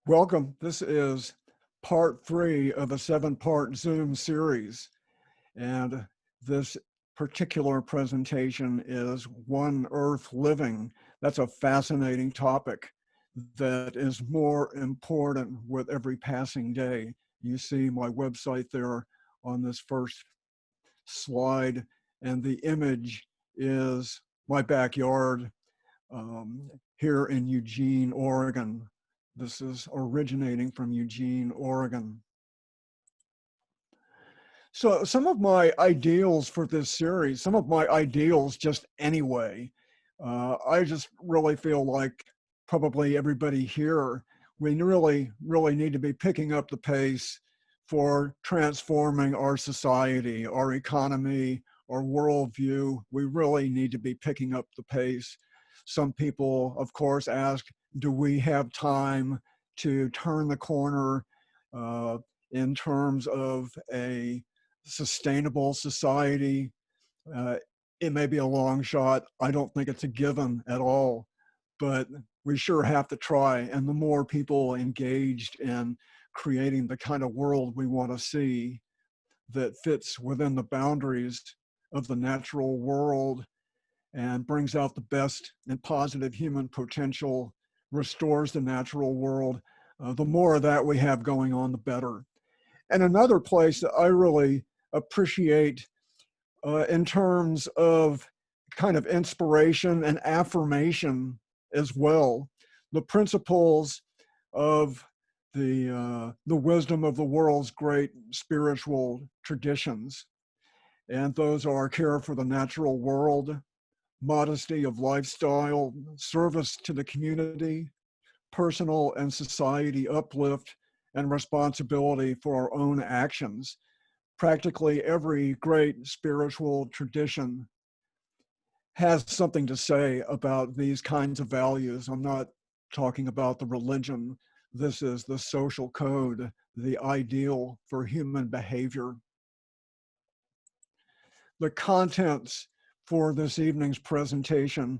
Welcome. This is part 3 of a 7-part Zoom series. And this particular presentation is One Earth Living. That's a fascinating topic that is more important with every passing day. You see my website there on this first slide, and the image is my backyard here in Eugene, Oregon. This is originating from Eugene, Oregon. So some of my ideals for this series, some of my ideals just anyway, I just really feel like probably everybody here, we really need to be picking up the pace for transforming our society, our economy, our worldview. We really need to be picking up the pace. Some people, of course, ask, do we have time to turn the corner in terms of a sustainable society? It may be a long shot. I don't think it's a given at all, but we sure have to try. And the more people engaged in creating the kind of world we want to see that fits within the boundaries of the natural world and brings out the best and positive human potential, restores the natural world, the more of that we have going on, the better. And another place that I really appreciate in terms of kind of inspiration and affirmation as well, the principles of the wisdom of the world's great spiritual traditions. And those are care for the natural world, modesty of lifestyle, service to the community, personal and society uplift, and responsibility for our own actions. Practically every great spiritual tradition has something to say about these kinds of values. I'm not talking about the religion. This is the social code, the ideal for human behavior. The contents for this evening's presentation,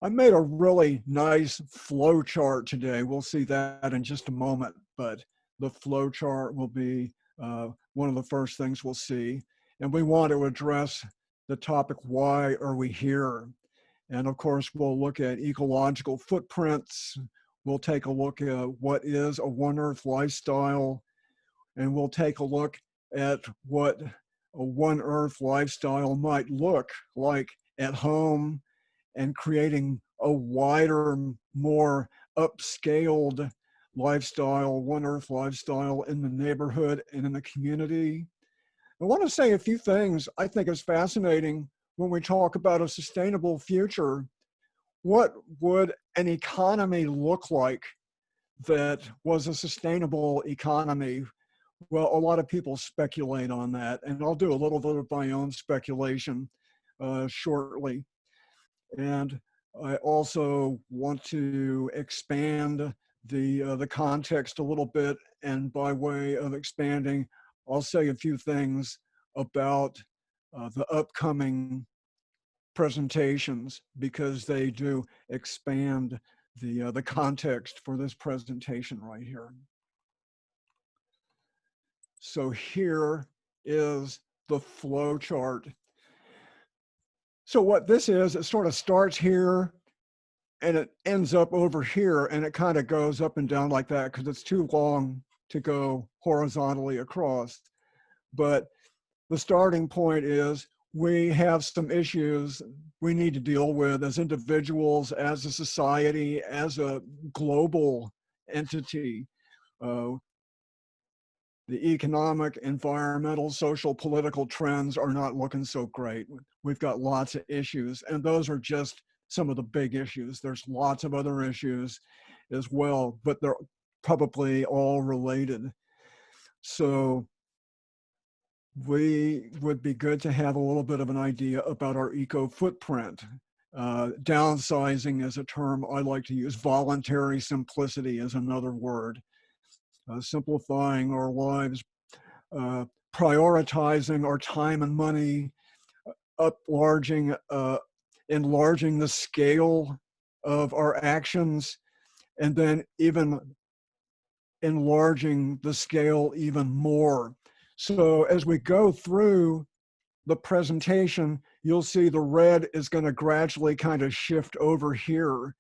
I made a really nice flow chart today. We'll see that in just a moment, but the flow chart will be one of the first things we'll see. And we want to address the topic, why are we here? And of course, we'll look at ecological footprints. We'll take a look at what is a One Earth lifestyle. And we'll take a look at what a One Earth lifestyle might look like at home, and creating a wider, more upscaled lifestyle, One Earth lifestyle in the neighborhood and in the community. I want to say a few things I think is fascinating when we talk about a sustainable future. What would an economy look like that was a sustainable economy? Well, a lot of people speculate on that, and I'll do a little bit of my own speculation shortly. And I also want to expand the context a little bit, and by way of expanding, I'll say a few things about the upcoming presentations, because they do expand the context for this presentation right here. So here is the flow chart. So what this is, it sort of starts here and it ends up over here, and it kind of goes up and down like that because it's too long to go horizontally across. But the starting point is we have some issues we need to deal with as individuals, as a society, as a global entity. The economic, environmental, social, political trends are not looking so great. We've got lots of issues, and those are just some of the big issues. There's lots of other issues as well, but they're probably all related. So we would be good to have a little bit of an idea about our eco footprint. Downsizing is a term I like to use. Voluntary simplicity is another word. Simplifying our lives, prioritizing our time and money, enlarging the scale of our actions, and then even enlarging the scale even more. So as we go through the presentation, you'll see the red is going to gradually kind of shift over here.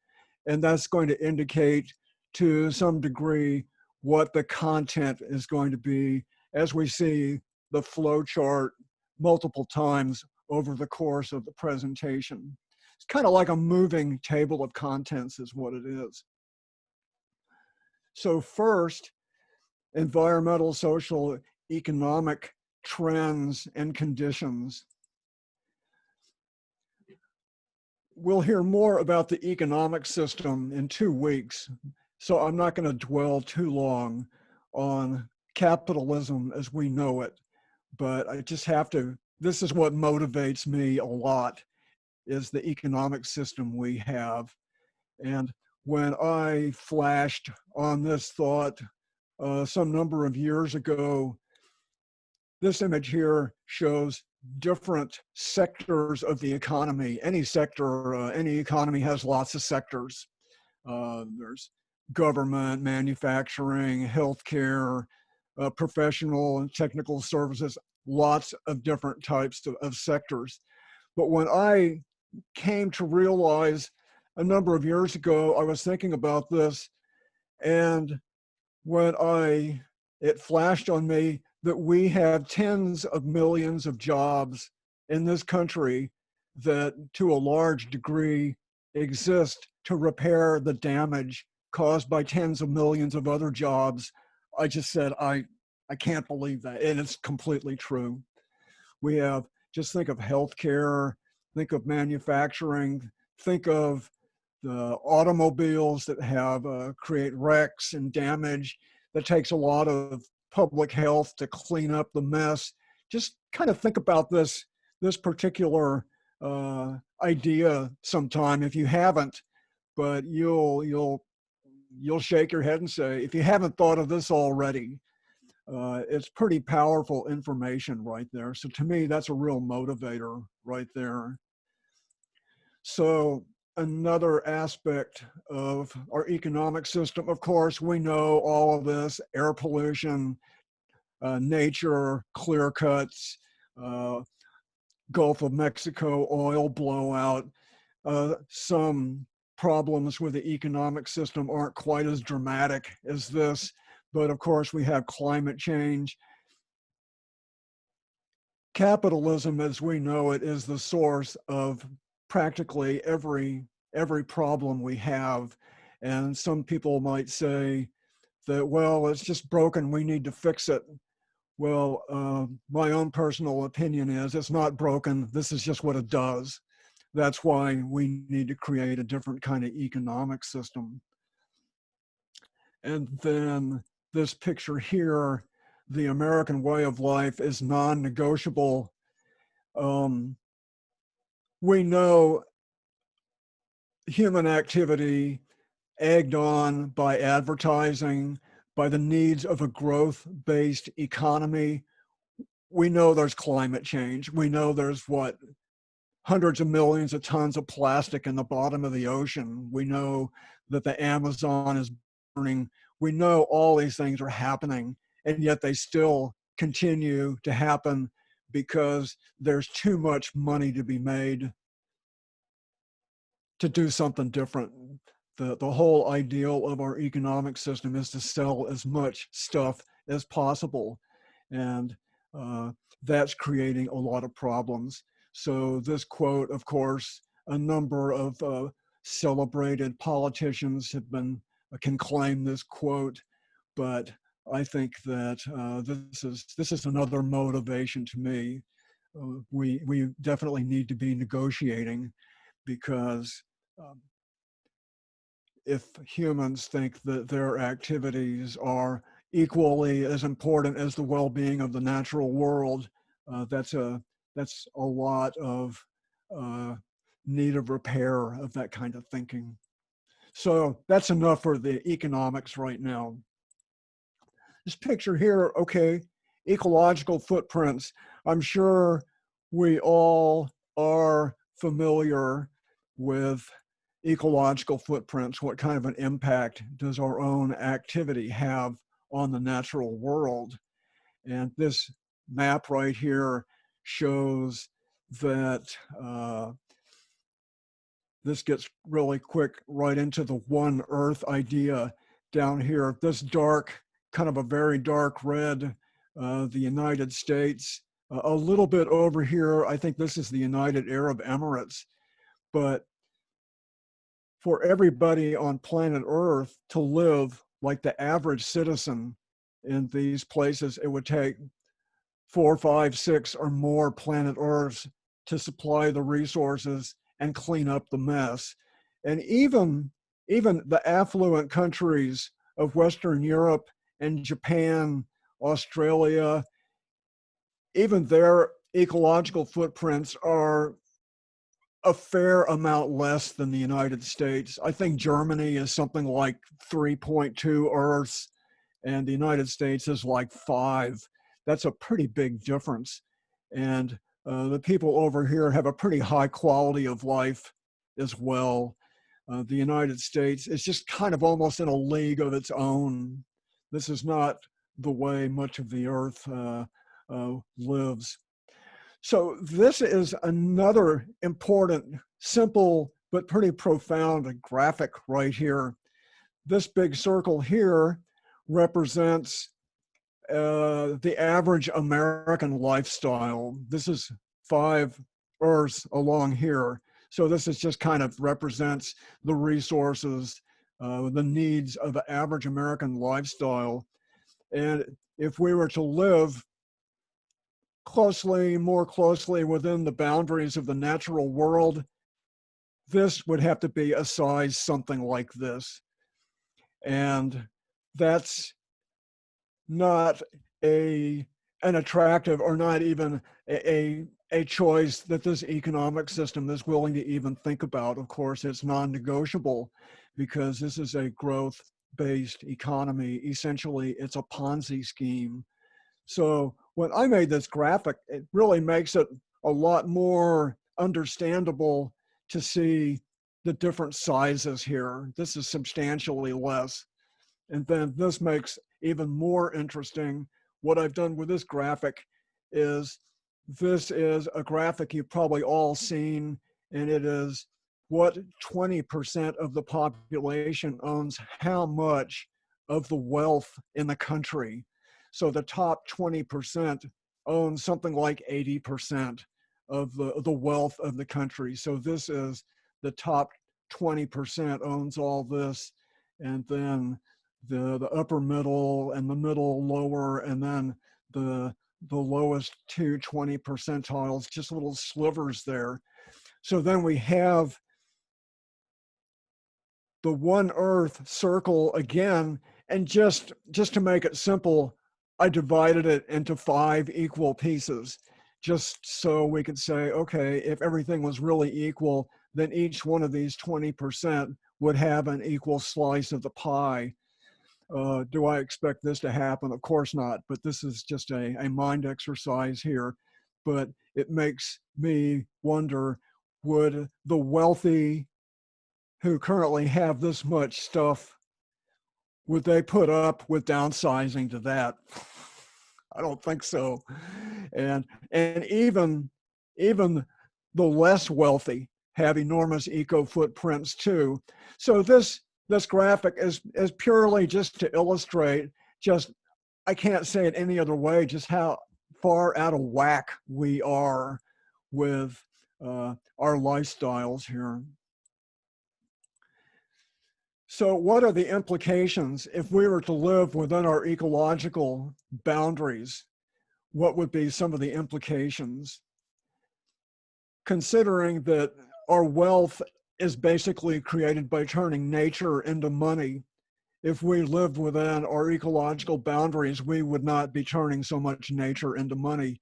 And that's going to indicate to some degree what the content is going to be as we see the flow chart multiple times over the course of the presentation. It's kind of like a moving table of contents is what it is. So first, environmental, social, economic trends and conditions. We'll hear more about the economic system in 2 weeks, so I'm not going to dwell too long on capitalism as we know it, but I just have to, this is what motivates me a lot, is the economic system we have. And when I flashed on this thought some number of years ago, this image here shows different sectors of the economy. Any sector, any economy has lots of sectors. There's government, manufacturing, healthcare, professional and technical services, lots of different types of sectors. But when I came to realize a number of years ago, I was thinking about this, and when it flashed on me that we have tens of millions of jobs in this country that to a large degree exist to repair the damage caused by tens of millions of other jobs, I just said, I can't believe that. And it's completely true. We have, just think of healthcare, think of manufacturing, think of the automobiles that have create wrecks and damage. That takes a lot of public health to clean up the mess. Just kind of think about this particular idea sometime if you haven't, but you'll shake your head and say, if you haven't thought of this already, it's pretty powerful information right there. So to me, that's a real motivator right there. So another aspect of our economic system, of course, we know all of this: air pollution, nature, clear cuts, Gulf of Mexico oil blowout. Some problems with the economic system aren't quite as dramatic as this, but of course we have climate change. Capitalism, as we know it, is the source of practically every problem we have. And some people might say that, well, it's just broken, we need to fix it. Well, my own personal opinion is it's not broken, this is just what it does. That's why we need to create a different kind of economic system. And then this picture here, the American way of life is non-negotiable. We know human activity, egged on by advertising, by the needs of a growth-based economy. We know there's climate change. We know there's hundreds of millions of tons of plastic in the bottom of the ocean. We know that the Amazon is burning. We know all these things are happening, and yet they still continue to happen because there's too much money to be made to do something different. The whole ideal of our economic system is to sell as much stuff as possible. And that's creating a lot of problems. So this quote, of course, a number of celebrated politicians can claim this quote, but I think that this is another motivation to me. We definitely need to be negotiating, because if humans think that their activities are equally as important as the well-being of the natural world, that's a lot of need of repair of that kind of thinking. So that's enough for the economics right now. This picture here, okay, ecological footprints. I'm sure we all are familiar with ecological footprints. What kind of an impact does our own activity have on the natural world. And this map right here shows that this gets really quick right into the one Earth idea down here. This dark, kind of a very dark red, the United States. A little bit over here, I think this is the United Arab Emirates. But for everybody on planet Earth to live like the average citizen in these places, it would take 4, 5, 6 or more planet Earths to supply the resources and clean up the mess. And even the affluent countries of Western Europe and Japan, Australia, even their ecological footprints are a fair amount less than the United States. I think Germany is something like 3.2 Earths, and the United States is like 5. That's a pretty big difference. And the people over here have a pretty high quality of life as well. The United States is just kind of almost in a league of its own. This is not the way much of the earth lives. So this is another important, simple, but pretty profound graphic right here. This big circle here represents the average American lifestyle. This is 5 Earths along here. So this is just kind of represents the resources, the needs of the average American lifestyle. And if we were to live more closely within the boundaries of the natural world, this would have to be a size something like this. And that's not an attractive or not even a choice that this economic system is willing to even think about. Of course, it's non-negotiable because this is a growth-based economy. Essentially, it's a Ponzi scheme. So when I made this graphic, it really makes it a lot more understandable to see the different sizes here. This is substantially less. And then this makes even more interesting. What I've done with this graphic is, this is a graphic you've probably all seen, and it is what 20% of the population owns how much of the wealth in the country. So the top 20% owns something like 80% of the wealth of the country. So this is the top 20% owns all this, and then the upper middle and the middle lower, and then the lowest 20 percentiles, just little slivers there. So then we have the one Earth circle again, and just to make it simple, I divided it into 5 equal pieces, just so we could say, okay, if everything was really equal, then each one of these 20% would have an equal slice of the pie. Do I expect this to happen? Of course not, but this is just a mind exercise here. But it makes me wonder, would the wealthy who currently have this much stuff, would they put up with downsizing to that? I don't think so. And even the less wealthy have enormous eco footprints too. So this graphic is purely just to illustrate, just, I can't say it any other way, just how far out of whack we are with our lifestyles here. So what are the implications if we were to live within our ecological boundaries? What would be some of the implications? Considering that our wealth is basically created by turning nature into money, if we lived within our ecological boundaries, we would not be turning so much nature into money.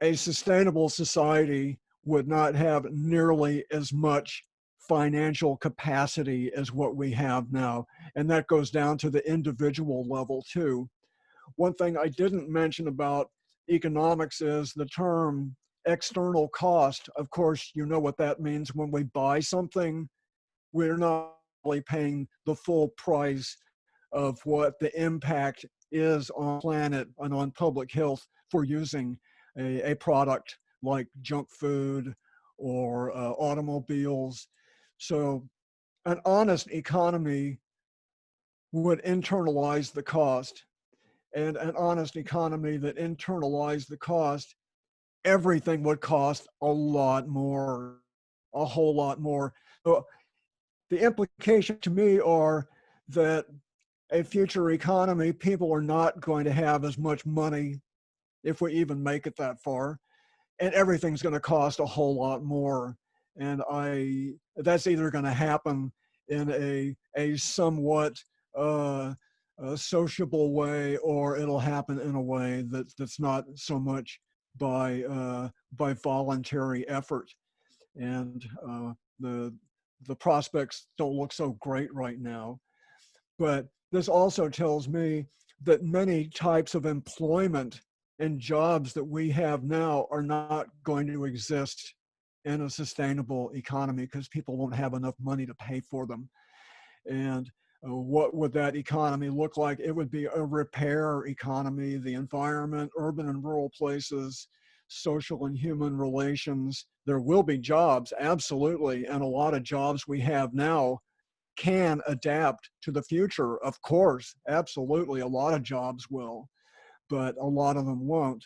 A sustainable society would not have nearly as much financial capacity as what we have now. And that goes down to the individual level too. One thing I didn't mention about economics is the term external cost. Of course, you know what that means. When we buy something, we're not really paying the full price of what the impact is on planet and on public health for using a product like junk food or automobiles. So an honest economy would internalize the cost, and an honest economy that internalized the cost, everything would cost a lot more, a whole lot more. So the implications to me are that a future economy, people are not going to have as much money if we even make it that far, and everything's going to cost a whole lot more. And that's either going to happen in a somewhat sociable way, or it'll happen in a way that's not so much by voluntary effort. And the prospects don't look so great right now. But this also tells me that many types of employment and jobs that we have now are not going to exist in a sustainable economy because people won't have enough money to pay for them. And what would that economy look like? It would be a repair economy, the environment, urban and rural places, social and human relations. There will be jobs, absolutely, and a lot of jobs we have now can adapt to the future, of course, absolutely. A lot of jobs will, but a lot of them won't.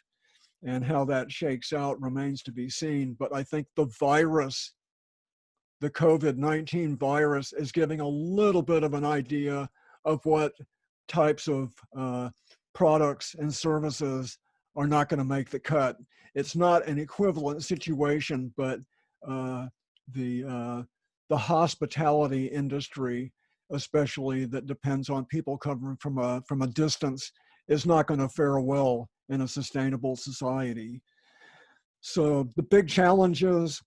And how that shakes out remains to be seen. But I think the virus, the COVID-19 virus, is giving a little bit of an idea of what types of products and services are not going to make the cut. It's not an equivalent situation, but the hospitality industry, especially that depends on people coming from a distance, is not going to fare well in a sustainable society. So the big challenges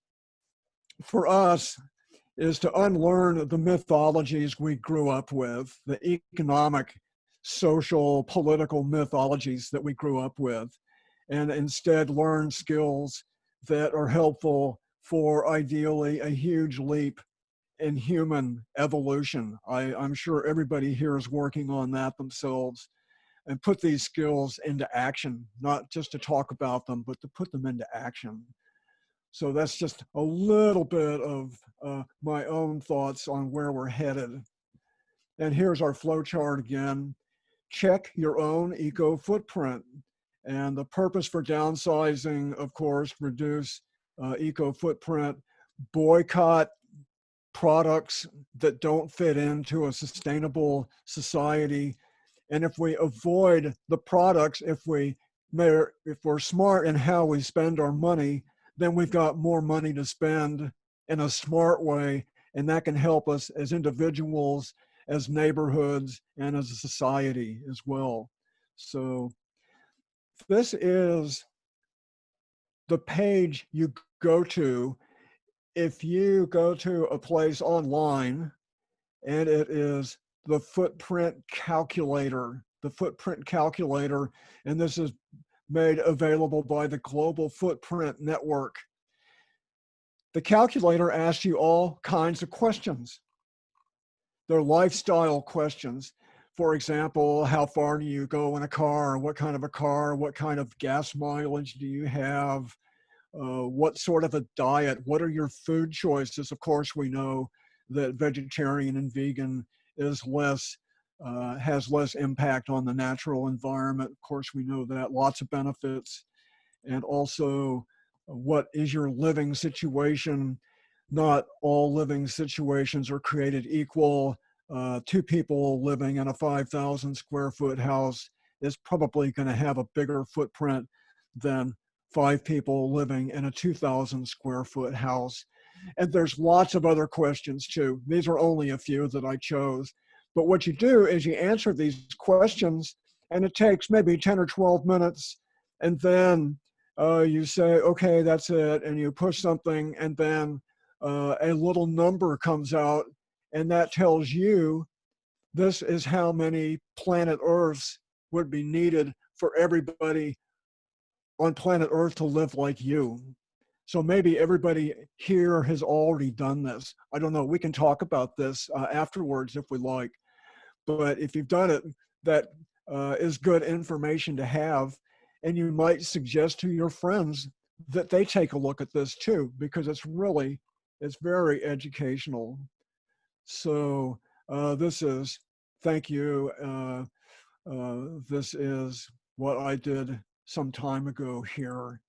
for us is to unlearn the mythologies we grew up with, the economic, social, political mythologies that we grew up with, and instead learn skills that are helpful for ideally a huge leap in human evolution. I'm sure everybody here is working on that themselves, and put these skills into action, not just to talk about them, but to put them into action. So that's just a little bit of my own thoughts on where we're headed. And here's our flow chart again. Check your own eco footprint. And the purpose for downsizing, of course, reduce eco footprint, boycott products that don't fit into a sustainable society. And if we avoid the products, if we're smart in how we spend our money, then we've got more money to spend in a smart way, and that can help us as individuals, as neighborhoods, and as a society as well. So this is the page you go to if you go to a place online, and it is the footprint calculator, and this is made available by the Global Footprint Network. The calculator asks you all kinds of questions. They're lifestyle questions. For example, how far do you go in a car? What kind of a car? What kind of gas mileage do you have? What sort of a diet? What are your food choices? Of course, we know that vegetarian and vegan is has less impact on the natural environment. Of course, we know that. Lots of benefits. And also, what is your living situation? Not all living situations are created equal. 2 people living in a 5,000 square foot house is probably going to have a bigger footprint than 5 people living in a 2,000 square foot house. And there's lots of other questions too. These are only a few that I chose. But what you do is you answer these questions, and it takes maybe 10 or 12 minutes. And then you say, okay, that's it. And you push something, and then a little number comes out, and that tells you this is how many planet Earths would be needed for everybody on planet Earth to live like you. So maybe everybody here has already done this. I don't know. We can talk about this afterwards if we like. But if you've done it, that is good information to have. And you might suggest to your friends that they take a look at this too, because it's very educational. So thank you. This is what I did some time ago here.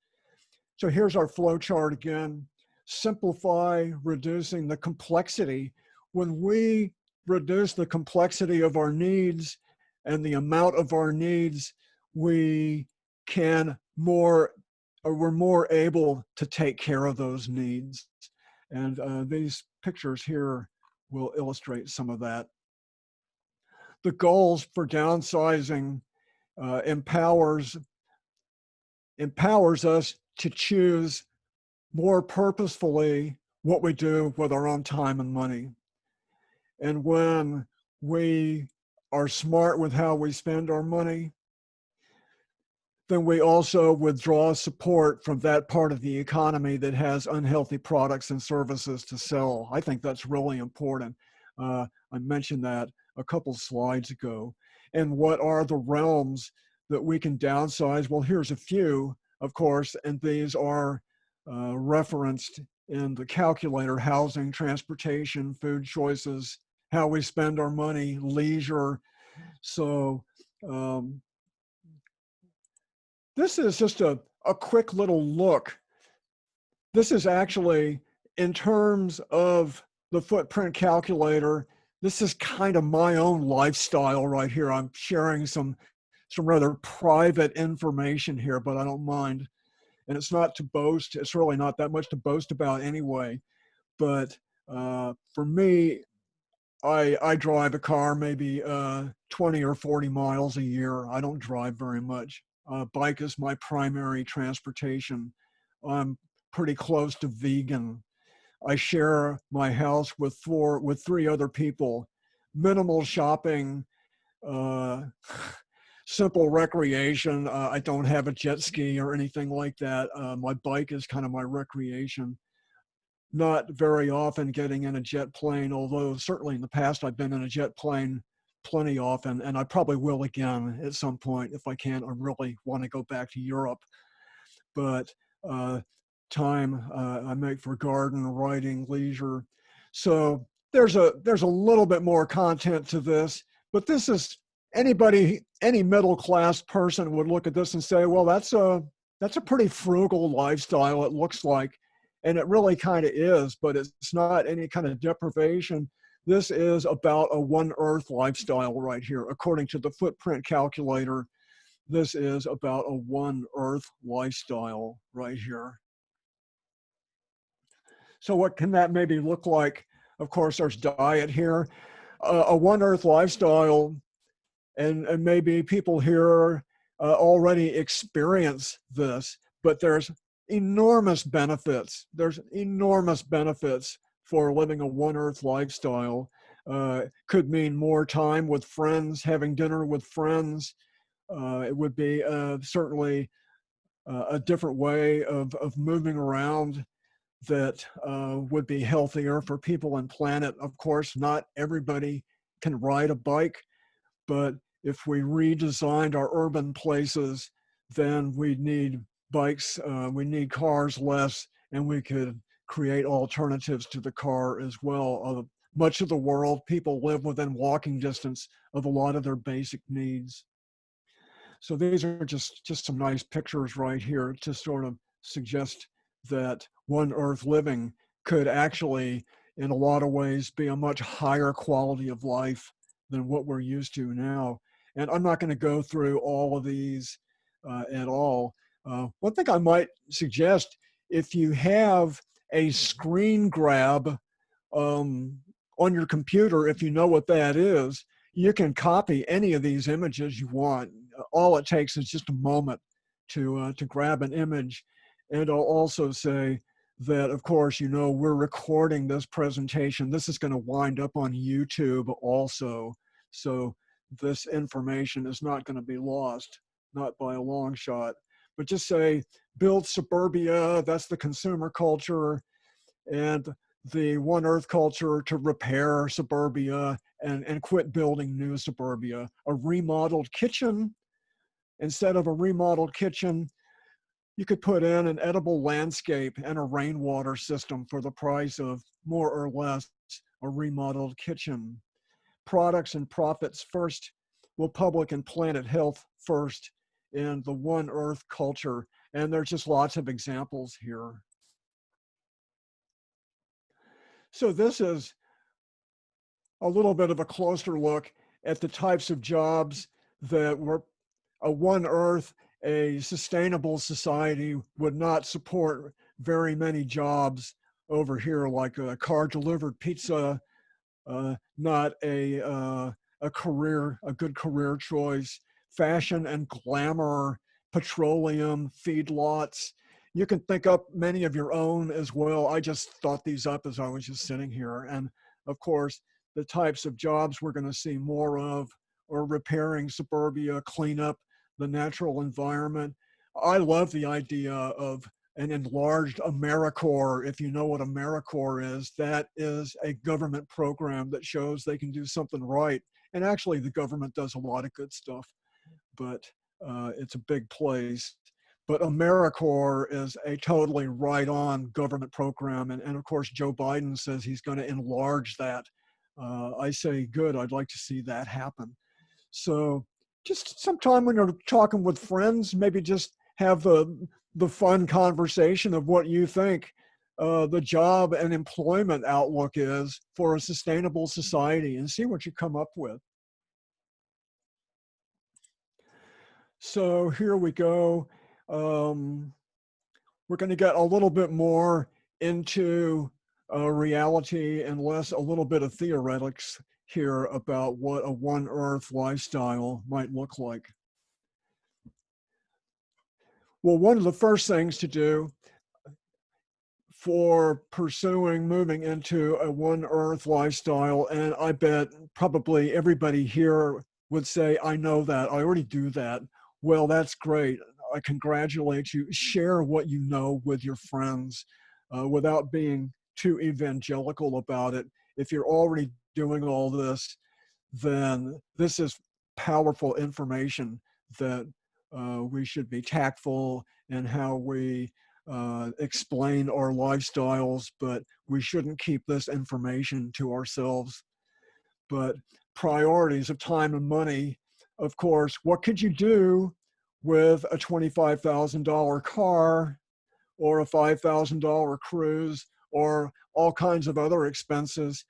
So here's our flow chart again. Simplify, reducing the complexity. When we reduce the complexity of our needs and the amount of our needs, we can more, or we're more able to take care of those needs. And these pictures here will illustrate some of that. The goals for downsizing empowers us to choose more purposefully what we do with our own time and money. And when we are smart with how we spend our money, then we also withdraw support from that part of the economy that has unhealthy products and services to sell. I think that's really important. I mentioned that a couple slides ago. And what are the realms that we can downsize? Well, here's a few, of course, and these are referenced in the calculator: housing, transportation, food choices, how we spend our money, leisure. So this is just a quick little look. This is actually, in terms of the footprint calculator, this is kind of my own lifestyle right here. I'm sharing some rather private information here, but I don't mind. And it's not to boast. It's really not that much to boast about anyway. But for me, I drive a car maybe 20 or 40 miles a year. I don't drive very much. Bike is my primary transportation. I'm pretty close to vegan. I share my house with three other people. Minimal shopping, simple recreation. I don't have a jet ski or anything like that. My bike is kind of my recreation. Not very often getting in a jet plane, although certainly in the past I've been in a jet plane plenty often, and I probably will again at some point if I can. I really want to go back to Europe. But time I make for garden, writing, leisure. So there's a little bit more content to this, but this is any middle class person would look at this and say, well, that's a pretty frugal lifestyle, it looks like. And it really kind of is, but it's not any kind of deprivation. This is about a one earth lifestyle right here. According to the footprint calculator, this is about a one earth lifestyle right here. So what can that maybe look like? Of course, there's diet here. A one earth lifestyle, and maybe people here already experience this, but there's enormous benefits. There's enormous benefits for living a one earth lifestyle. Could mean more time with friends, having dinner with friends. It would be certainly a different way of moving around that would be healthier for people and planet. Of course, not everybody can ride a bike, but if we redesigned our urban places, then we'd need bikes, we need cars less, and we could create alternatives to the car as well. Much of the world, people live within walking distance of a lot of their basic needs. So these are just some nice pictures right here to sort of suggest that one earth living could actually, in a lot of ways, be a much higher quality of life than what we're used to now. And I'm not going to go through all of these at all. One thing I might suggest, if you have a screen grab on your computer, if you know what that is, you can copy any of these images you want. All it takes is just a moment to grab an image. And I'll also say that, of course, we're recording this presentation. This is going to wind up on YouTube also. So this information is not going to be lost, not by a long shot. But just say, build suburbia, that's the consumer culture. And the One Earth culture to repair suburbia and quit building new suburbia. A remodeled kitchen, instead of a remodeled kitchen, you could put in an edible landscape and a rainwater system for the price of more or less a remodeled kitchen. Products and profits first, well, public and planet health first in the One Earth culture. And there's just lots of examples here. So this is a little bit of a closer look at the types of jobs that were a One Earth, a sustainable society would not support very many jobs over here, like a car delivered pizza, not a career, a good career choice, fashion and glamour, petroleum, feedlots. You can think up many of your own as well. I just thought these up as I was just sitting here. And of course, the types of jobs we're going to see more of are repairing suburbia, cleanup, the natural environment. I love the idea of an enlarged AmeriCorps. If you know what AmeriCorps is, that is a government program that shows they can do something right. And actually the government does a lot of good stuff, but it's a big place. But AmeriCorps is a totally right-on government program. And of course, Joe Biden says he's going to enlarge that. I say, good, I'd like to see that happen. So just sometime when you're talking with friends, maybe just have the fun conversation of what you think the job and employment outlook is for a sustainable society and see what you come up with. So here we go. We're going to get a little bit more into reality and less a little bit of theoretics here about what a One Earth lifestyle might look like. Well, one of the first things to do for pursuing moving into a One Earth lifestyle, and I bet probably everybody here would say, I know that, I already do that. Well, that's great. I congratulate you. Share what you know with your friends without being too evangelical about it. If you're already doing all this, then this is powerful information that we should be tactful in how we explain our lifestyles, but we shouldn't keep this information to ourselves. But priorities of time and money, of course, what could you do with a $25,000 car or a $5,000 cruise or all kinds of other expenses?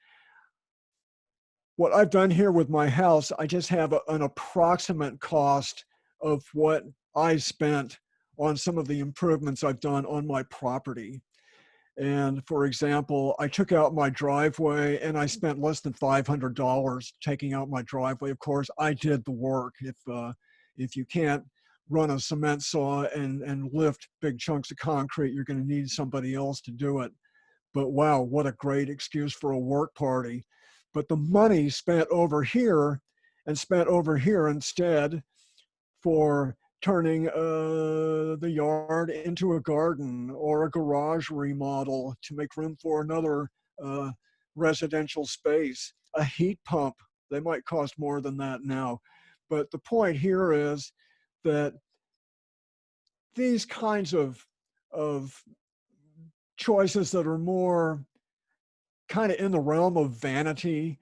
What I've done here with my house, I just have an approximate cost of what I spent on some of the improvements I've done on my property. And for example, I took out my driveway and I spent less than $500 taking out my driveway. Of course, I did the work. If you can't run a cement saw and lift big chunks of concrete, you're going to need somebody else to do it. But wow, what a great excuse for a work party. But the money spent over here and spent over here instead for turning the yard into a garden or a garage remodel to make room for another residential space, a heat pump. They might cost more than that now. But the point here is that these kinds of choices that are more kind of in the realm of vanity,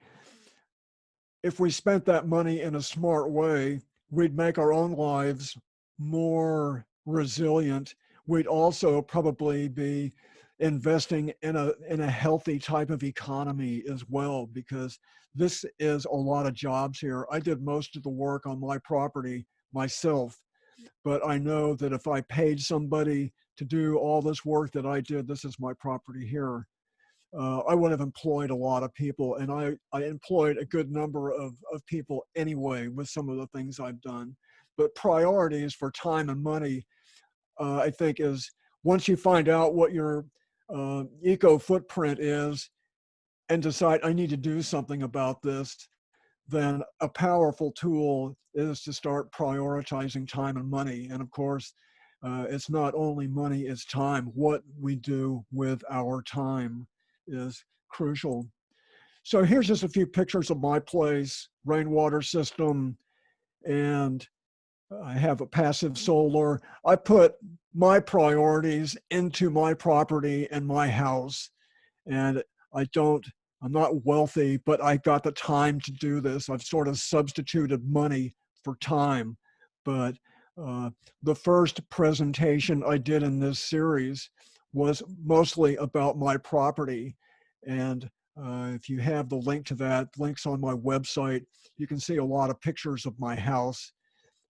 if we spent that money in a smart way, we'd make our own lives more resilient. We'd also probably be investing in a healthy type of economy as well, because this is a lot of jobs here. I did most of the work on my property myself, but I know that if I paid somebody to do all this work that I did, this is my property here, I would have employed a lot of people, and I employed a good number of people anyway with some of the things I've done. But priorities for time and money, I think, is once you find out what your eco footprint is and decide I need to do something about this, then a powerful tool is to start prioritizing time and money. And of course, it's not only money, it's time, what we do with our time. is crucial. So here's just a few pictures of my place, rainwater system, and I have a passive solar. I put my priorities into my property and my house. And I'm not wealthy, but I got the time to do this. I've sort of substituted money for time. But the first presentation I did in this series was mostly about my property. And if you have the link to that, links on my website, you can see a lot of pictures of my house.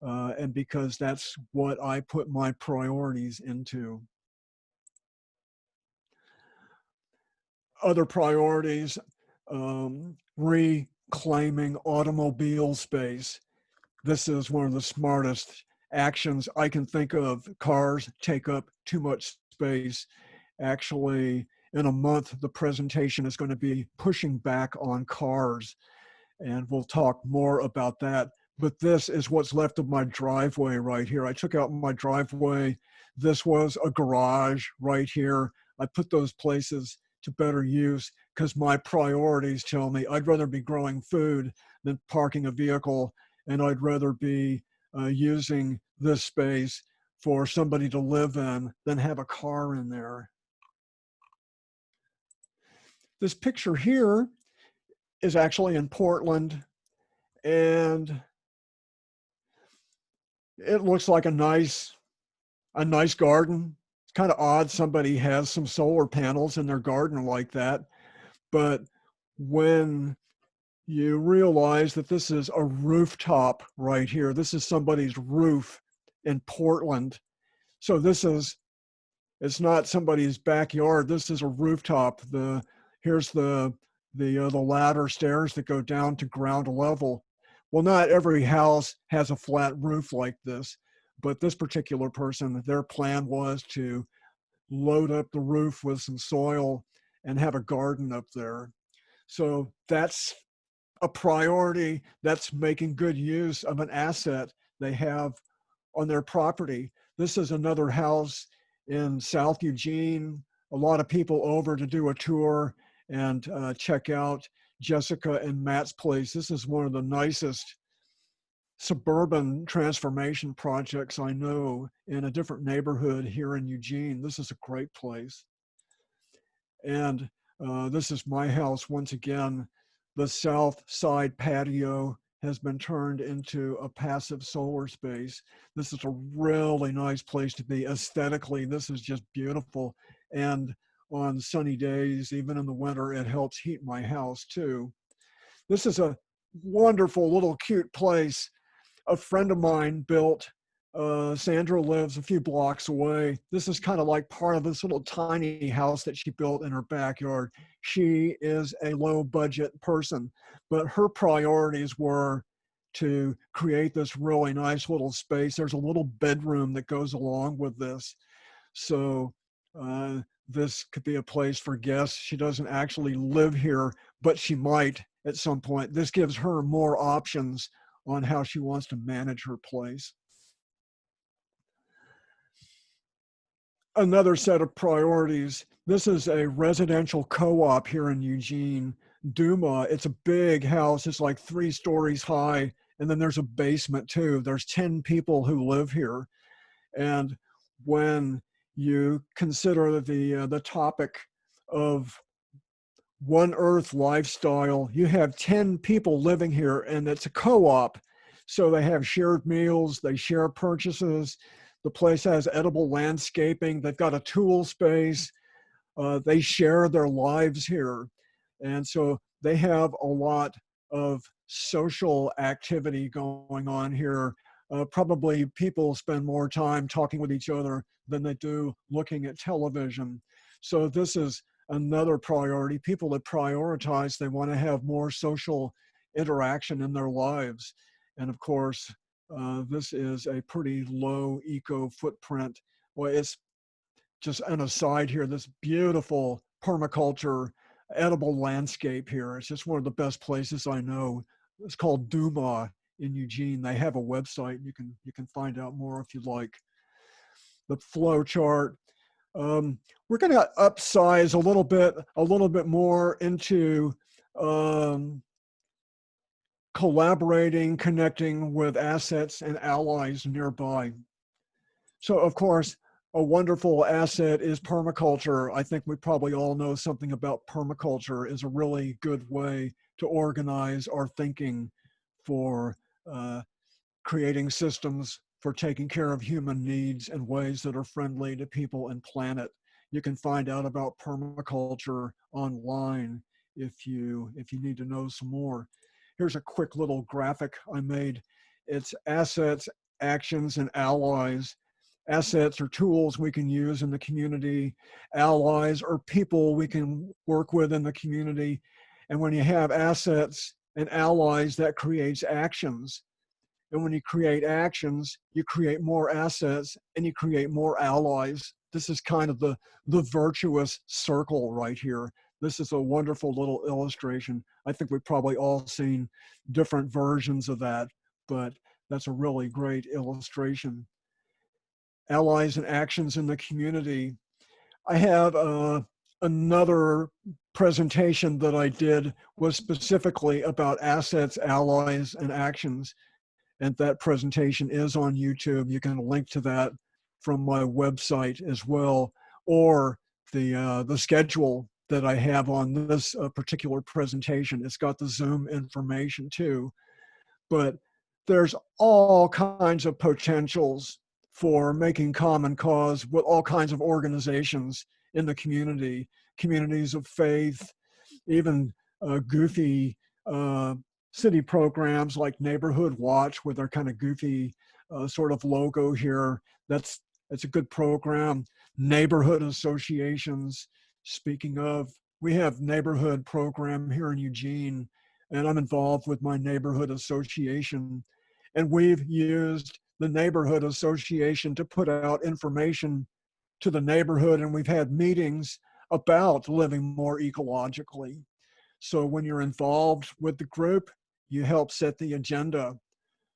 And because that's what I put my priorities into. Other priorities, reclaiming automobile space. This is one of the smartest actions I can think of. Cars take up too much space. Actually, in a month, the presentation is going to be pushing back on cars, and we'll talk more about that. But this is what's left of my driveway right here. I took out my driveway. This was a garage right here. I put those places to better use because my priorities tell me I'd rather be growing food than parking a vehicle, and I'd rather be using this space for somebody to live in than have a car in there. This picture here is actually in Portland, and it looks like a nice garden. It's kind of odd somebody has some solar panels in their garden like that. But when you realize that this is a rooftop right here, this is somebody's roof in Portland. So it's not somebody's backyard. This is a rooftop. Here's the ladder stairs that go down to ground level. Well, not every house has a flat roof like this, but this particular person, their plan was to load up the roof with some soil and have a garden up there. So that's a priority. That's making good use of an asset they have on their property. This is another house in South Eugene. A lot of people over to do a tour and check out Jessica and Matt's place. This is one of the nicest suburban transformation projects I know in a different neighborhood here in Eugene. This is a great place. And this is my house once again. The south side patio has been turned into a passive solar space. This is a really nice place to be aesthetically. This is just beautiful. And on sunny days, even in the winter, it helps heat my house too. This is a wonderful little cute place a friend of mine built. Sandra lives a few blocks away. This is kind of like part of this little tiny house that she built in her backyard. She is a low budget person, but her priorities were to create this really nice little space. There's a little bedroom that goes along with this. So this could be a place for guests. She doesn't actually live here, but she might at some point. This gives her more options on how she wants to manage her place. Another set of priorities. This is a residential co-op here in Eugene, Duma. It's a big house. It's like 3 stories high. And then there's a basement too. There's 10 people who live here. And when you consider the topic of One Earth lifestyle, you have 10 people living here, and it's a co-op. So they have shared meals, they share purchases. The place has edible landscaping. They've got a tool space. They share their lives here. And so they have a lot of social activity going on here. Probably people spend more time talking with each other than they do looking at television. So this is another priority. People that prioritize, they want to have more social interaction in their lives. And of course, this is a pretty low eco footprint. Well, it's just an aside here, this beautiful permaculture edible landscape here. It's just one of the best places I know. It's called Duma in Eugene. They have a website. You can find out more if you'd like. The flow chart. We're going to upsize a little bit more into um, collaborating, connecting with assets and allies nearby. So, of course, a wonderful asset is permaculture. I think we probably all know something about permaculture is a really good way to organize our thinking for uh, creating systems for taking care of human needs in ways that are friendly to people and planet. You can find out about permaculture online if you need to know some more. Here's a quick little graphic I made. It's assets, actions, and allies. Assets are tools we can use in the community. Allies are people we can work with in the community. And when you have assets and allies, that creates actions. And when you create actions, you create more assets and you create more allies. This is kind of the virtuous circle right here. This is a wonderful little illustration. I think we've probably all seen different versions of that, but that's a really great illustration. Allies and actions in the community. I have another presentation that I did was specifically about assets, allies, and actions. And that presentation is on YouTube. You can link to that from my website as well, or the schedule that I have on this particular presentation. It's got the Zoom information too. But there's all kinds of potentials for making common cause with all kinds of organizations in the community, communities of faith, even goofy city programs like Neighborhood Watch with their kind of goofy sort of logo here. It's a good program. Neighborhood associations. Speaking of, we have neighborhood program here in Eugene, and I'm involved with my neighborhood association. And we've used the neighborhood association to put out information to the neighborhood, and we've had meetings about living more ecologically. So when you're involved with the group, you help set the agenda.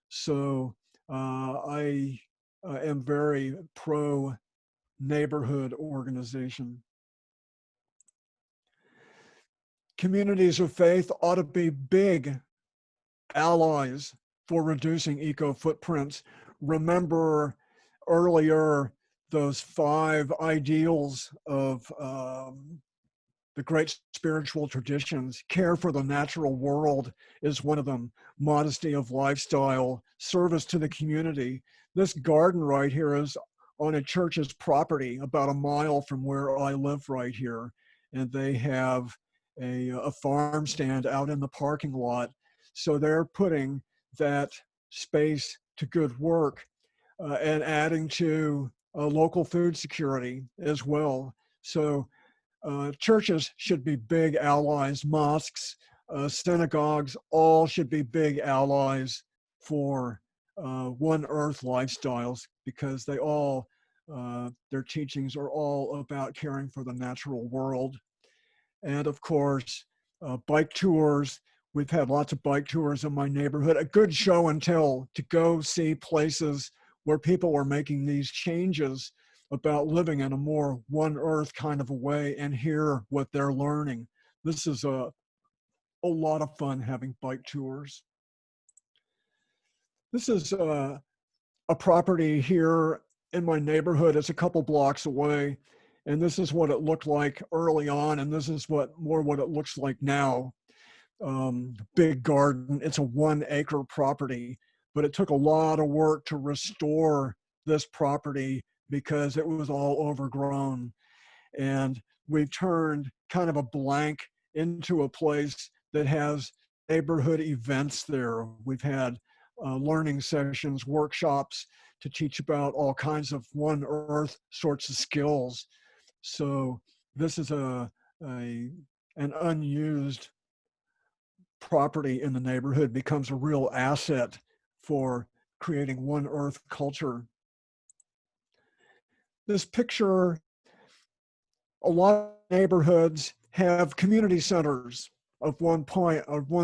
So I am very pro neighborhood organization. Communities of faith ought to be big allies for reducing eco footprints. Remember earlier those 5 ideals of the great spiritual traditions. Care for the natural world is one of them. Modesty of lifestyle, service to the community. This garden right here is on a church's property about a mile from where I live right here. And they have a farm stand out in the parking lot. So they're putting that space to good work and adding to local food security as well. So churches should be big allies, mosques, synagogues, all should be big allies for One Earth lifestyles, because they all, their teachings are all about caring for the natural world. And of course, bike tours. We've had lots of bike tours in my neighborhood. A good show and tell to go see places where people are making these changes about living in a more One Earth kind of a way and hear what they're learning. This is a lot of fun having bike tours. This is a property here in my neighborhood. It's a couple blocks away. And this is what it looked like early on. And this is what it looks like now. Big garden. It's a 1 acre property, but it took a lot of work to restore this property because it was all overgrown. And we've turned kind of a blank into a place that has neighborhood events there. We've had learning sessions, workshops to teach about all kinds of One Earth sorts of skills. So this is an unused property in the neighborhood, becomes a real asset for creating One Earth culture. This picture, a lot of neighborhoods have community centers of one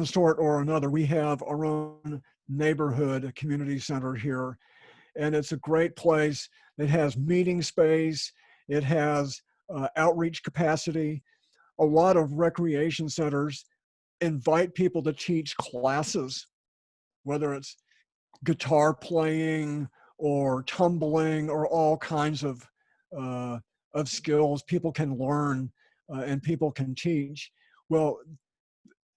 sort or another. We have our own neighborhood community center here, and it's a great place. It has meeting space. It has outreach capacity. A lot of recreation centers invite people to teach classes, whether it's guitar playing or tumbling or all kinds of skills people can learn and people can teach. Well,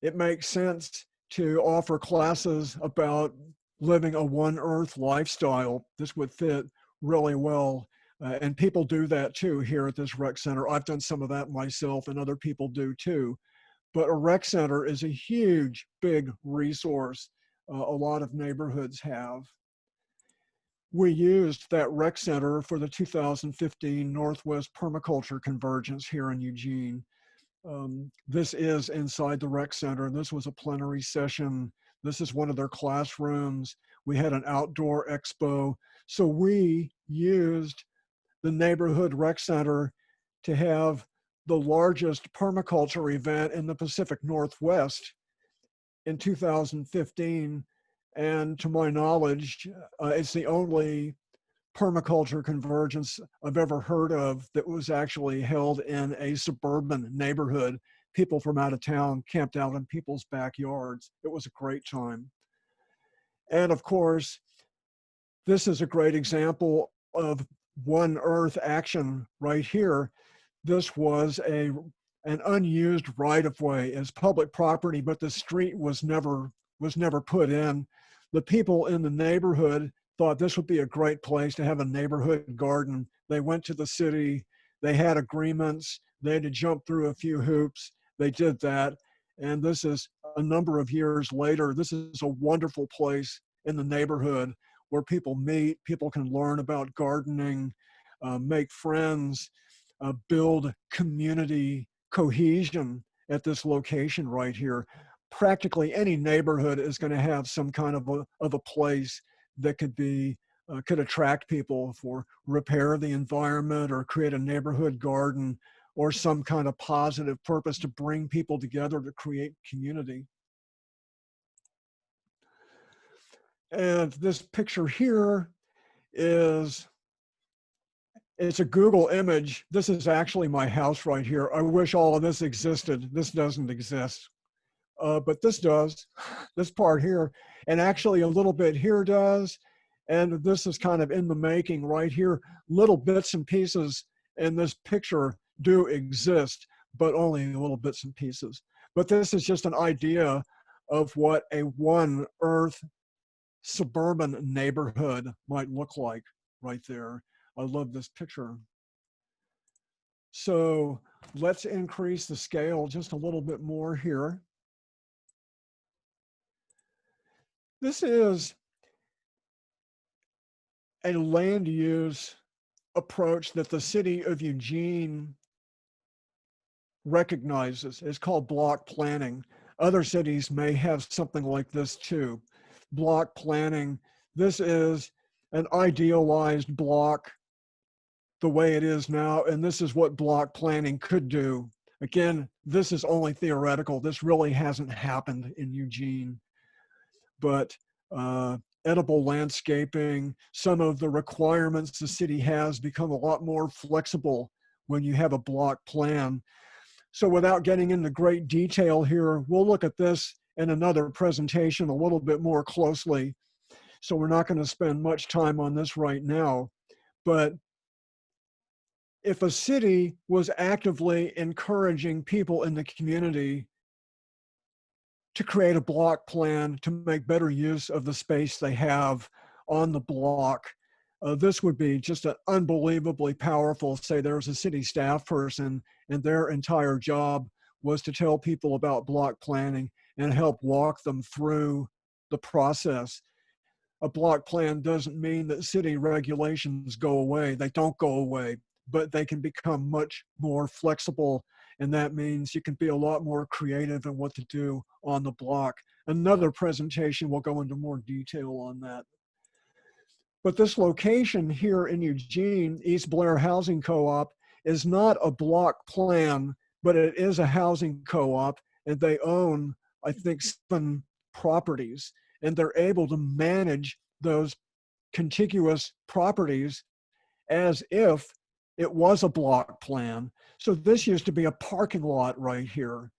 it makes sense to offer classes about living a one earth lifestyle. This would fit really well. And people do that too here at this rec center. I've done some of that myself and other people do too. But a rec center is a huge, big resource a lot of neighborhoods have. We used that rec center for the 2015 Northwest Permaculture Convergence here in Eugene. This is inside the rec center. This was a plenary session. This is one of their classrooms. We had an outdoor expo. So we used the neighborhood rec center to have the largest permaculture event in the Pacific Northwest in 2015. And to my knowledge, it's the only permaculture convergence I've ever heard of that was actually held in a suburban neighborhood. People from out of town camped out in people's backyards. It was a great time. And of course, this is a great example of One Earth action right here. This was an unused right-of-way as public property, but the street was never put in. The people in the neighborhood thought this would be a great place to have a neighborhood garden. They went to the city, they had agreements, they had to jump through a few hoops. They did that. And this is a number of years later. This is a wonderful place in the neighborhood where people meet, people can learn about gardening, make friends, build community cohesion at this location right here. Practically any neighborhood is going to have some kind of a place that could attract people for repair the environment or create a neighborhood garden or some kind of positive purpose to bring people together to create community. And this picture here it's a Google image. This is actually my house right here. I wish all of this existed. This doesn't exist. But this does, this part here, and actually a little bit here does. And this is kind of in the making right here. Little bits and pieces in this picture do exist, but only little bits and pieces. But this is just an idea of what a one earth suburban neighborhood might look like right there. I love this picture. So let's increase the scale just a little bit more here. This is a land use approach that the city of Eugene recognizes. It's called block planning. Other cities may have something like this too. Block planning. This is an idealized block the way it is now, and this is what block planning could do. Again, this is only theoretical. This really hasn't happened in Eugene, but edible landscaping, some of the requirements the city has become a lot more flexible when you have a block plan. So without getting into great detail here, we'll look at this in another presentation a little bit more closely. So we're not going to spend much time on this right now. But if a city was actively encouraging people in the community to create a block plan to make better use of the space they have on the block, this would be just an unbelievably powerful, say there's a city staff person and their entire job was to tell people about block planning and help walk them through the process. A block plan doesn't mean that city regulations go away. They don't go away, but they can become much more flexible. And that means you can be a lot more creative in what to do on the block. Another presentation will go into more detail on that. But this location here in Eugene, East Blair Housing Co-op, is not a block plan, but it is a housing co-op, and they own, I think, 7 properties, and they're able to manage those contiguous properties as if it was a block plan. So this used to be a parking lot right here.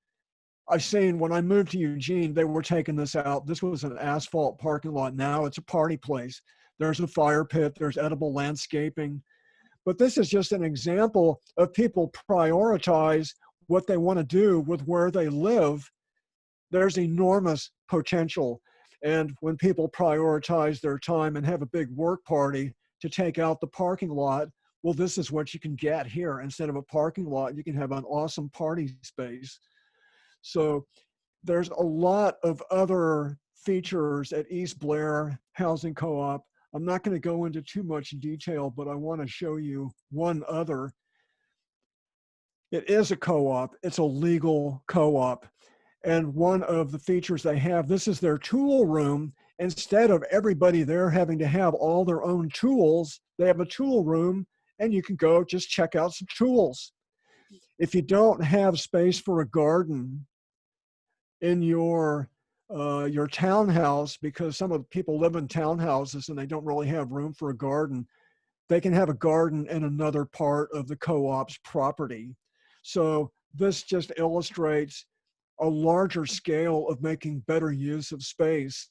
I've seen when I moved to Eugene, they were taking this out. This was an asphalt parking lot. Now it's a party place. There's a fire pit, there's edible landscaping. But this is just an example of people prioritize what they want to do with where they live. There's enormous potential. And when people prioritize their time and have a big work party to take out the parking lot, well, this is what you can get here. Instead of a parking lot, you can have an awesome party space. So there's a lot of other features at East Blair Housing Co-op. I'm not going to go into too much detail, but I want to show you one other. It is a co-op. It's a legal co-op. And one of the features they have, this is their tool room. Instead of everybody there having to have all their own tools, they have a tool room and you can go just check out some tools. If you don't have space for a garden in your townhouse, because some of the people live in townhouses and they don't really have room for a garden, they can have a garden in another part of the co-op's property. So this just illustrates a larger scale of making better use of space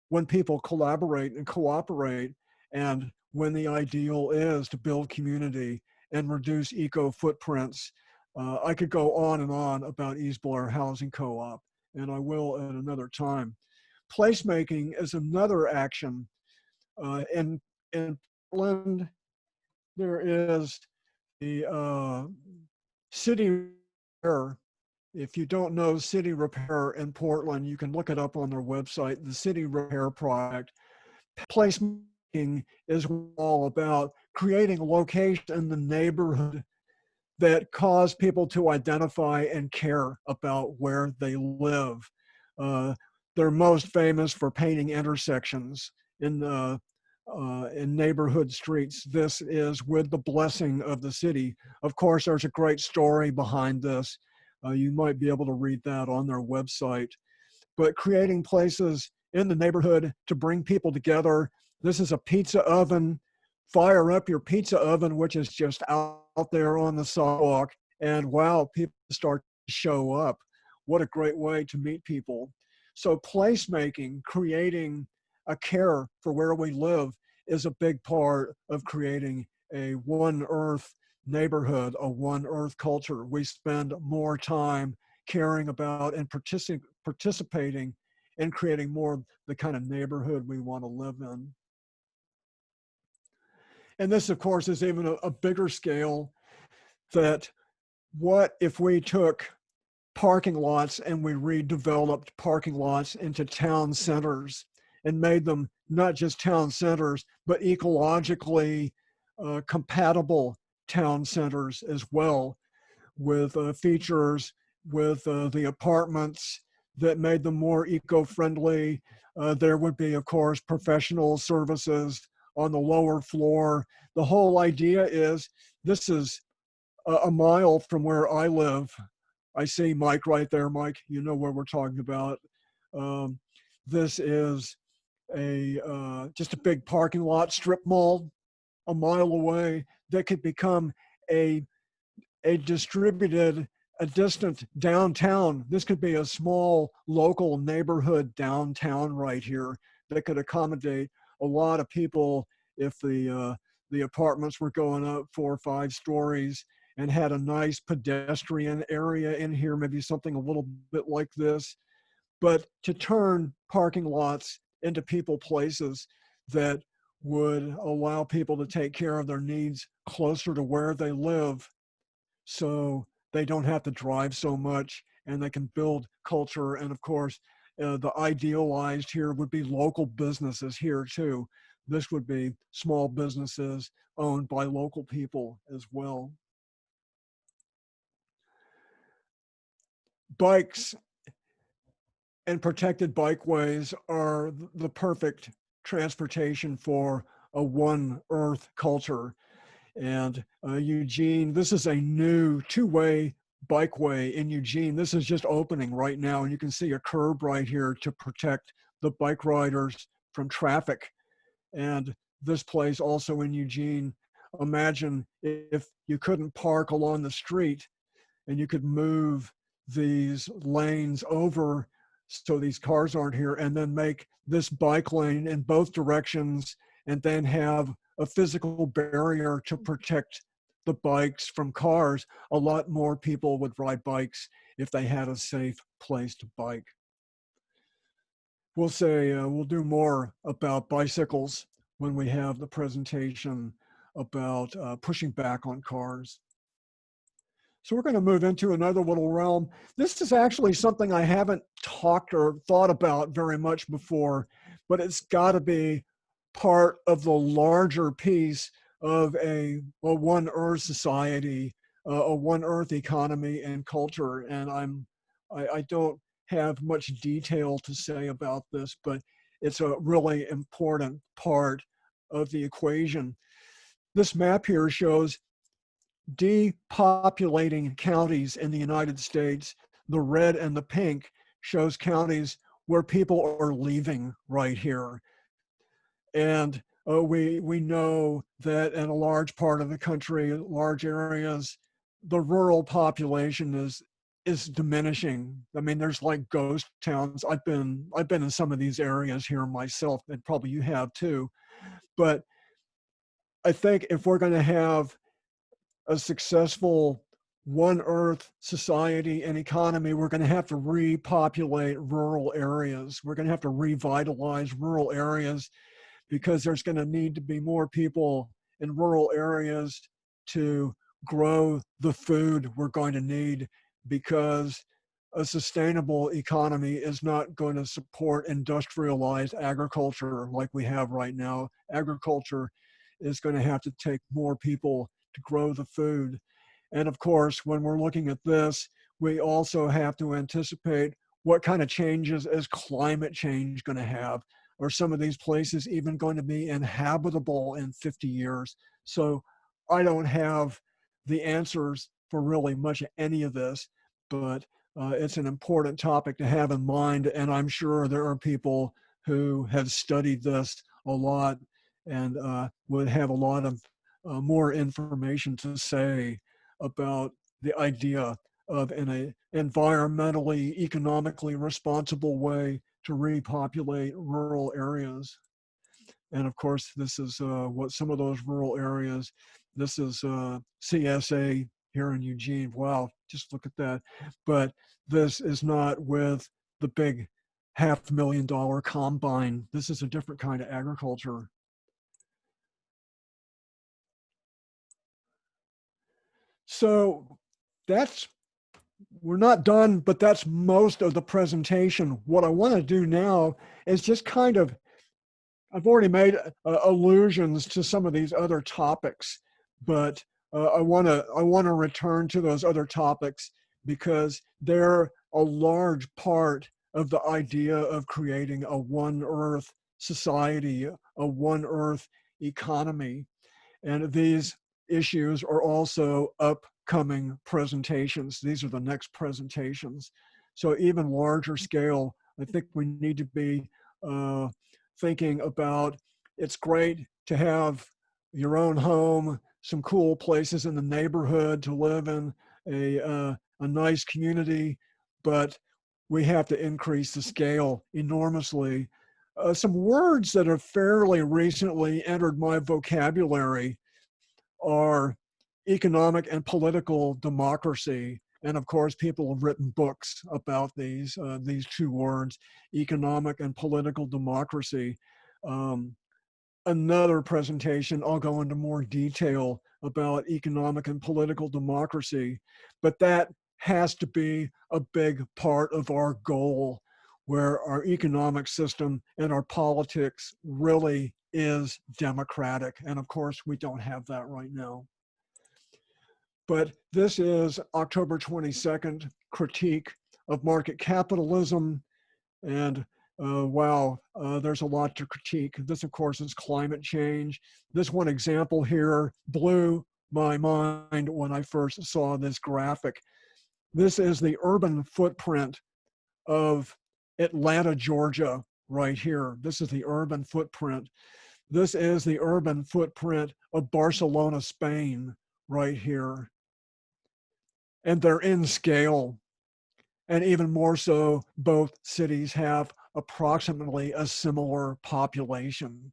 when people collaborate and cooperate, and when the ideal is to build community and reduce eco footprints. I could go on and on about East Blair Housing Co-op, and I will at another time. Placemaking is another action. In Portland, there is the city repair. If you don't know city repair in Portland, you can look it up on their website, the City Repair Project. Placemaking is all about creating locations in the neighborhood that cause people to identify and care about where they live. They're most famous for painting intersections in neighborhood streets. This is with the blessing of the city. Of course, there's a great story behind this. You might be able to read that on their website. But creating places in the neighborhood to bring people together. This is a pizza oven. Fire up your pizza oven, which is just out there on the sidewalk, and wow, people start to show up. What a great way to meet people. So placemaking, creating a care for where we live, is a big part of creating a One Earth neighborhood, a One Earth culture. We spend more time caring about and participating in creating more the kind of neighborhood we want to live in. And this, of course, is even a bigger scale, that what if we took parking lots and we redeveloped parking lots into town centers and made them not just town centers, but ecologically compatible town centers as well, with features with the apartments that made them more eco-friendly. There would be, of course, professional services on the lower floor. The whole idea is, this is a mile from where I live. I see Mike right there. Mike, you know where we're talking about. This is just a big parking lot, strip mall a mile away that could become a distributed, a distant downtown. This could be a small local neighborhood downtown right here that could accommodate a lot of people if the apartments were going up 4 or 5 stories and had a nice pedestrian area in here, maybe something a little bit like this. But to turn parking lots into people places that would allow people to take care of their needs closer to where they live, so they don't have to drive so much and they can build culture. And of course, the idealized here would be local businesses here too. This would be small businesses owned by local people as well. Bikes and protected bikeways are the perfect transportation for a One Earth culture. And Eugene, this is a new 2-way bikeway in Eugene. This is just opening right now, and you can see a curb right here to protect the bike riders from traffic. And this place also in Eugene, imagine if you couldn't park along the street and you could move these lanes over so these cars aren't here, and then make this bike lane in both directions, and then have a physical barrier to protect the bikes from cars. A lot more people would ride bikes if they had a safe place to bike. We'll do more about bicycles when we have the presentation about pushing back on cars. So we're going to move into another little realm. This is actually something I haven't talked or thought about very much before, but it's got to be part of the larger piece of a one Earth society, a one Earth economy and culture. And I don't have much detail to say about this, but it's a really important part of the equation. This map here shows depopulating counties in the United States. The red and the pink shows counties where people are leaving right here. And we know that in a large part of the country, large areas, the rural population is diminishing. I mean, there's like ghost towns. I've been in some of these areas here myself, and probably you have too. But I think if we're going to have a successful one Earth society and economy, we're going to have to repopulate rural areas. We're going to have to revitalize rural areas, because there's going to need to be more people in rural areas to grow the food we're going to need, because a sustainable economy is not going to support industrialized agriculture like we have right now. Agriculture is going to have to take more people to grow the food. And of course, when we're looking at this, we also have to anticipate what kind of changes is climate change going to have. Are some of these places even going to be inhabitable in 50 years? So I don't have the answers for really much of any of this, but it's an important topic to have in mind. And I'm sure there are people who have studied this a lot and would have a lot of more information to say about the idea of an environmentally, economically responsible way to repopulate rural areas. And of course, this is what some of those rural areas, this is CSA here in Eugene. Wow, just look at that. But this is not with the big $500,000 combine. This is a different kind of agriculture. So we're not done, but that's most of the presentation. What I want to do now is just kind of, I've already made allusions to some of these other topics, but I want to return to those other topics because they're a large part of the idea of creating a one Earth society, a one Earth economy. And these issues are also upcoming presentations. These are the next presentations. So even larger scale, I think we need to be thinking about, it's great to have your own home, some cool places in the neighborhood to live in, a nice community, but we have to increase the scale enormously. Some words that have fairly recently entered my vocabulary are economic and political democracy. And of course, people have written books about these two words, economic and political democracy. Another presentation, I'll go into more detail about economic and political democracy, but that has to be a big part of our goal, where our economic system and our politics really is democratic. And of course, we don't have that right now. But this is October 22nd, critique of market capitalism. And wow, there's a lot to critique. This, of course, is climate change. This one example here blew my mind when I first saw this graphic. This is the urban footprint of Atlanta, Georgia, right here. This is the urban footprint. This is the urban footprint of Barcelona, Spain, right here. And they're in scale. And even more so, both cities have approximately a similar population.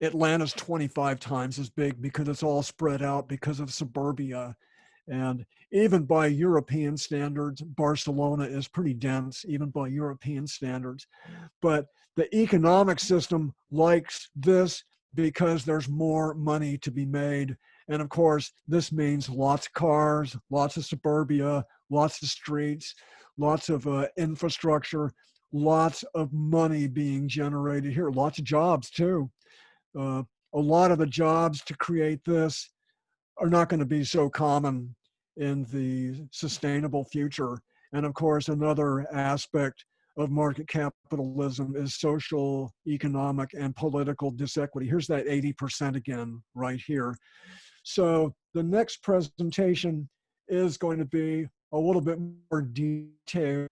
Atlanta's 25 times as big because it's all spread out because of suburbia. And even by European standards, Barcelona is pretty dense, even by European standards. But the economic system likes this because there's more money to be made. And of course, this means lots of cars, lots of suburbia, lots of streets, lots of infrastructure, lots of money being generated here, lots of jobs too. A lot of the jobs to create this are not going to be so common in the sustainable future. And of course, another aspect of market capitalism is social, economic, and political disequity. Here's that 80% again, right here. So the next presentation is going to be a little bit more detailed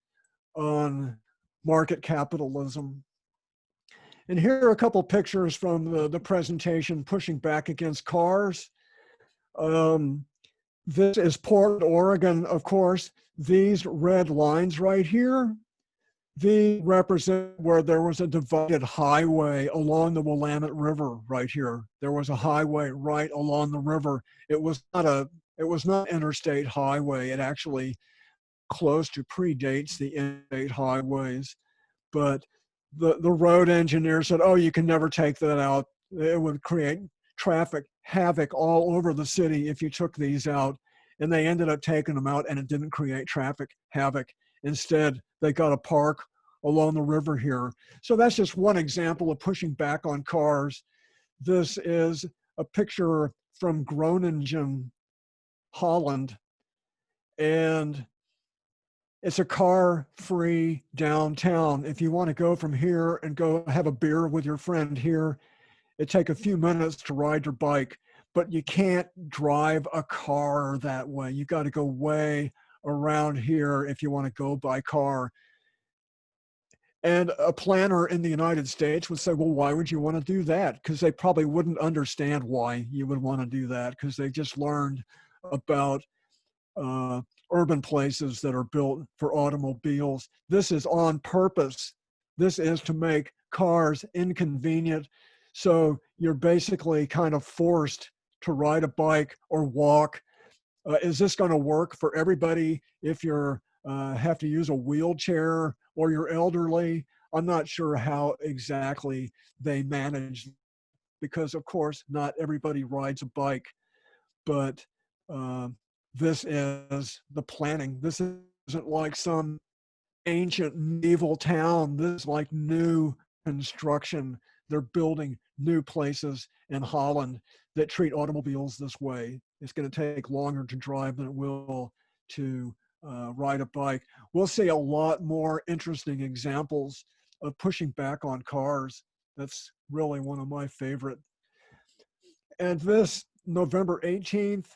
on market capitalism. And here are a couple pictures from the presentation pushing back against cars. This is Portland, Oregon, of course. These red lines right here, these represent where there was a divided highway along the Willamette River right here. There was a highway right along the river. It was not interstate highway. It actually close to predates the interstate highways. But the road engineer said, oh, you can never take that out. It would create traffic havoc all over the city if you took these out. And they ended up taking them out and it didn't create traffic havoc. Instead, they got a park along the river here. So that's just one example of pushing back on cars. This is a picture from Groningen, Holland. And it's a car-free downtown. If you want to go from here and go have a beer with your friend here, it take a few minutes to ride your bike, but you can't drive a car that way. You got to go way around here if you want to go by car. And a planner in the United States would say, well, why would you want to do that? Because they probably wouldn't understand why you would want to do that, because they just learned about urban places that are built for automobiles. This is on purpose. This is to make cars inconvenient. So you're basically kind of forced to ride a bike or walk. Is this going to work for everybody if you're have to use a wheelchair or you're elderly? I'm not sure how exactly they manage, because of course not everybody rides a bike, but this is the planning. This isn't like some ancient medieval town. This is like new construction. They're building new places in Holland that treat automobiles this way. It's going to take longer to drive than it will to ride a bike. We'll see a lot more interesting examples of pushing back on cars. That's really one of my favorite. And this November 18th,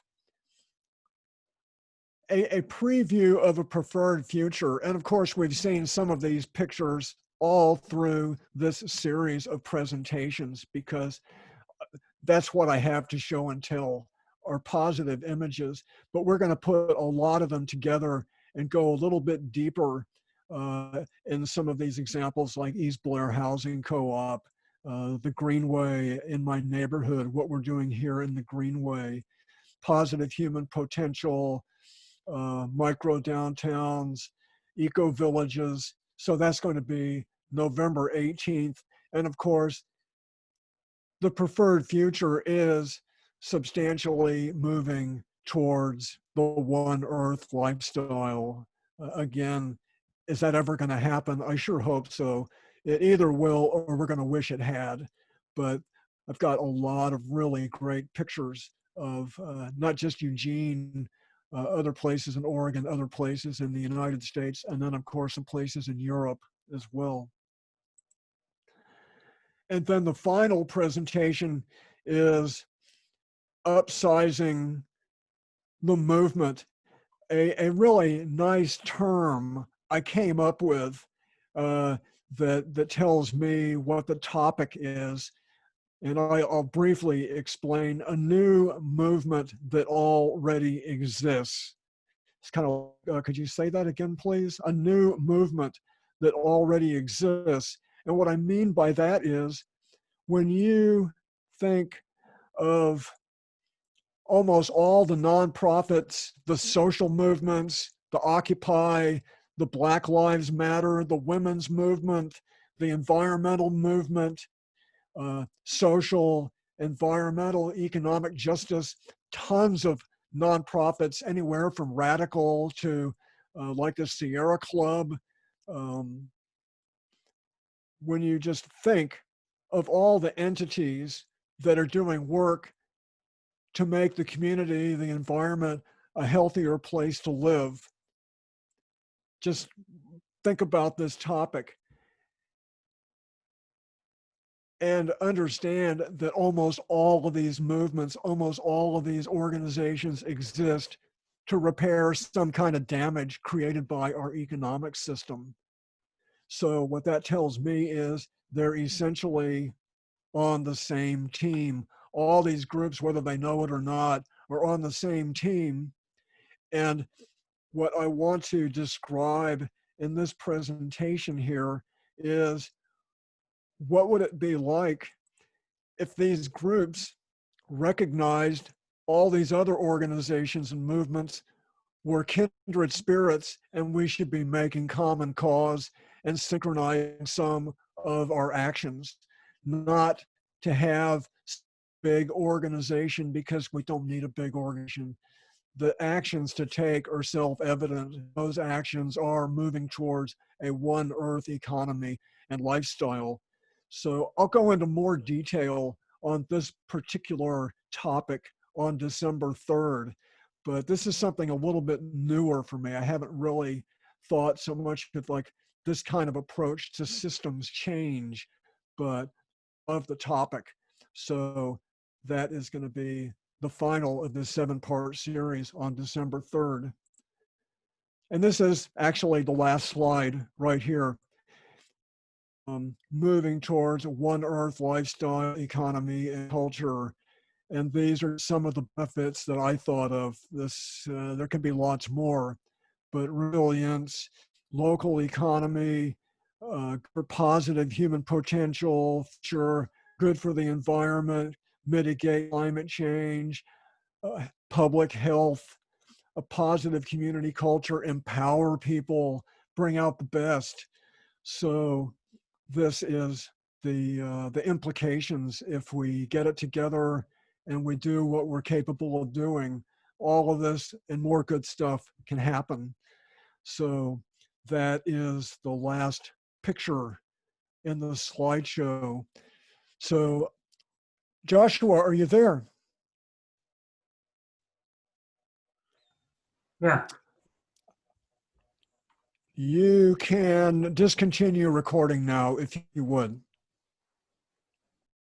a preview of a preferred future. And of course, we've seen some of these pictures all through this series of presentations, because that's what I have to show and tell are positive images. But we're going to put a lot of them together and go a little bit deeper in some of these examples, like East Blair Housing Co-op, the Greenway in my neighborhood, what we're doing here in the Greenway, positive human potential, micro downtowns, eco villages. So that's going to be November 18th. And of course, the preferred future is substantially moving towards the One Earth lifestyle. Again, is that ever going to happen? I sure hope so. It either will or we're going to wish it had. But I've got a lot of really great pictures of not just Eugene, other places in Oregon, other places in the United States, and then of course some places in Europe as well. And then the final presentation is Upsizing the Movement, a really nice term I came up with. that tells me what the topic is. And I'll briefly explain a new movement that already exists. It's kind of, could you say that again, please? A new movement that already exists. And what I mean by that is when you think of almost all the nonprofits, the social movements, the Occupy, the Black Lives Matter, the women's movement, the environmental movement, social, environmental, economic justice, tons of nonprofits, anywhere from radical to like the Sierra Club. Um, when you just think of all the entities that are doing work to make the community, the environment, a healthier place to live, just think about this topic and understand that almost all of these movements, almost all of these organizations exist to repair some kind of damage created by our economic system. So what that tells me is they're essentially on the same team. All these groups, whether they know it or not, are on the same team. And what I want to describe in this presentation here is what would it be like if these groups recognized all these other organizations and movements were kindred spirits, and we should be making common cause and synchronizing some of our actions, not to have big organization because we don't need a big organization. The actions to take are self-evident. Those actions are moving towards a one earth economy and lifestyle. So I'll go into more detail on this particular topic on December 3rd, but this is something a little bit newer for me. I haven't really thought so much of like this kind of approach to systems change, but of the topic. So that is going to be the final of this 7-part series on December 3rd. And this is actually the last slide right here. Moving towards a one earth lifestyle, economy, and culture. And these are some of the benefits that I thought of. There can be lots more, but resilience, local economy, for positive human potential, sure, good for the environment, mitigate climate change, public health, a positive community culture, empower people, bring out the best. So this is the implications if we get it together and we do what we're capable of doing. All of this and more good stuff can happen. So that is the last picture in the slideshow. So Joshua, are you there? Yeah. You can discontinue recording now if you would.